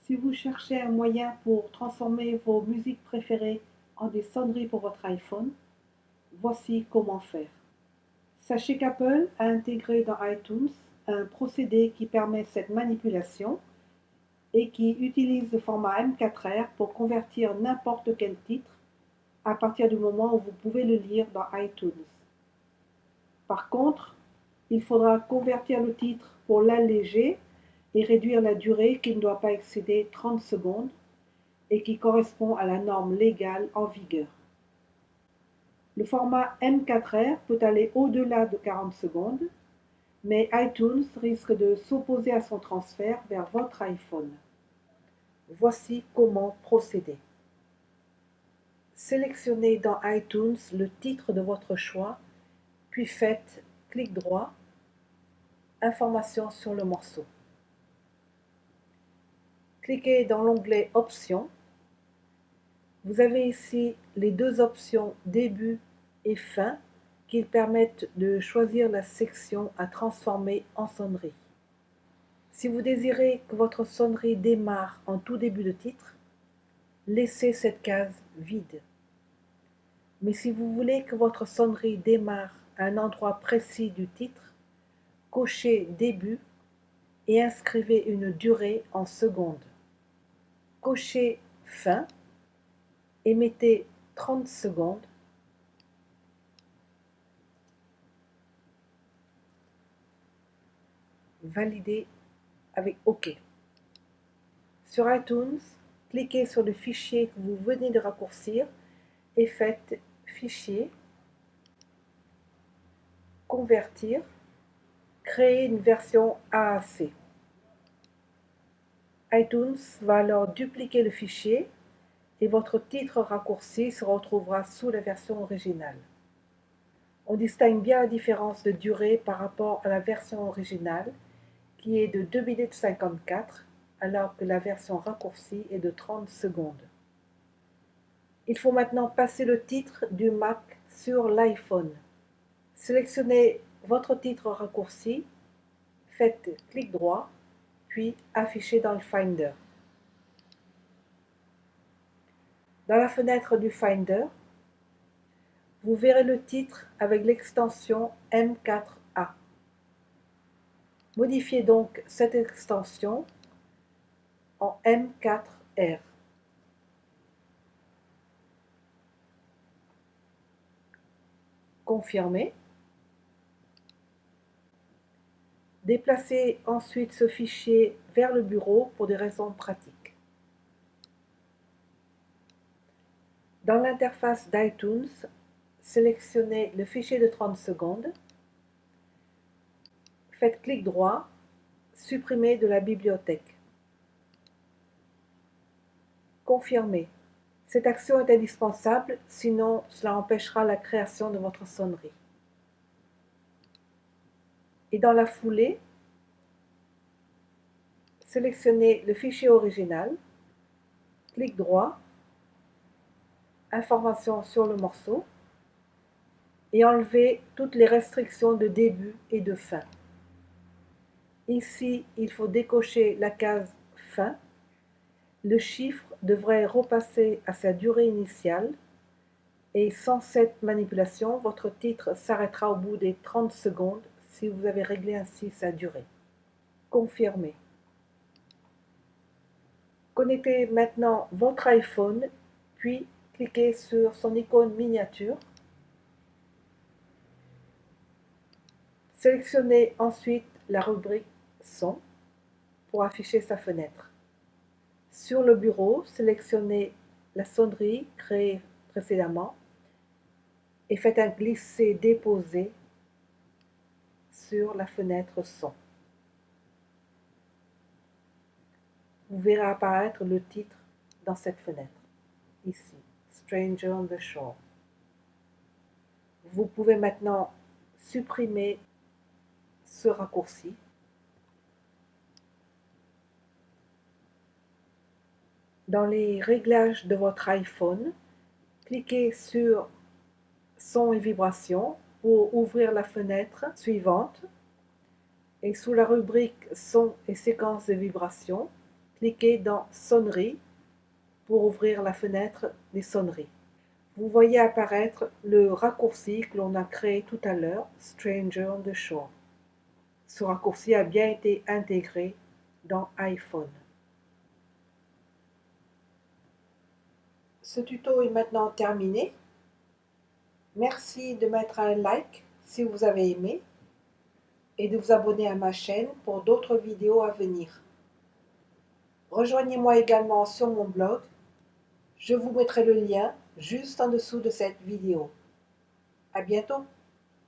Si vous cherchez un moyen pour transformer vos musiques préférées en des sonneries pour votre iPhone, voici comment faire. Sachez qu'Apple a intégré dans iTunes un procédé qui permet cette manipulation et qui utilise le format M4R pour convertir n'importe quel titre à partir du moment où vous pouvez le lire dans iTunes. Par contre, il faudra convertir le titre pour l'alléger et réduire la durée qui ne doit pas excéder 30 secondes et qui correspond à la norme légale en vigueur. Le format M4R peut aller au-delà de 40 secondes, mais iTunes risque de s'opposer à son transfert vers votre iPhone. Voici comment procéder. Sélectionnez dans iTunes le titre de votre choix, puis faites clic droit, Informations sur le morceau. Cliquez dans l'onglet Options. Vous avez ici les deux options Début et Fin qui permettent de choisir la section à transformer en sonnerie. Si vous désirez que votre sonnerie démarre en tout début de titre, laissez cette case vide. Mais si vous voulez que votre sonnerie démarre à un endroit précis du titre, cochez Début et inscrivez une durée en secondes. Cochez Fin et mettez 30 secondes. Validez avec OK. Sur iTunes, cliquez sur le fichier que vous venez de raccourcir et faites Fichier, Convertir, créer une version AAC. iTunes va alors dupliquer le fichier et votre titre raccourci se retrouvera sous la version originale. On distingue bien la différence de durée par rapport à la version originale qui est de 2 minutes 54 alors que la version raccourcie est de 30 secondes. Il faut maintenant passer le titre du Mac sur l'iPhone. Sélectionnez votre titre raccourci, faites clic droit, puis afficher dans le Finder. Dans la fenêtre du Finder, vous verrez le titre avec l'extension M4A. Modifiez donc cette extension en M4R. Confirmez. Déplacez ensuite ce fichier vers le bureau pour des raisons pratiques. Dans l'interface d'iTunes, sélectionnez le fichier de 30 secondes, faites clic droit, Supprimer de la bibliothèque. Confirmez. Cette action est indispensable, sinon cela empêchera la création de votre sonnerie. Et dans la foulée, sélectionnez le fichier original, clic droit, Informations sur le morceau et enlevez toutes les restrictions de début et de fin. Ici, il faut décocher la case Fin. Le chiffre devrait repasser à sa durée initiale et sans cette manipulation, votre titre s'arrêtera au bout des 30 secondes si vous avez réglé ainsi sa durée. Confirmez. Connectez maintenant votre iPhone, puis cliquez sur son icône miniature. Sélectionnez ensuite la rubrique Son pour afficher sa fenêtre. Sur le bureau, sélectionnez la sonnerie créée précédemment et faites un glisser-déposer sur la fenêtre Son. Vous verrez apparaître le titre dans cette fenêtre, ici, Stranger on the Shore. Vous pouvez maintenant supprimer ce raccourci. Dans les réglages de votre iPhone, cliquez sur Son et vibrations pour ouvrir la fenêtre suivante et sous la rubrique Sons et séquences de vibrations, cliquez dans Sonneries pour ouvrir la fenêtre des sonneries. Vous voyez apparaître le raccourci que l'on a créé tout à l'heure, Stranger on the Shore. Ce raccourci a bien été intégré dans iPhone. Ce tuto est maintenant terminé. Merci de mettre un like si vous avez aimé et de vous abonner à ma chaîne pour d'autres vidéos à venir. Rejoignez-moi également sur mon blog. Je vous mettrai le lien juste en dessous de cette vidéo. À bientôt!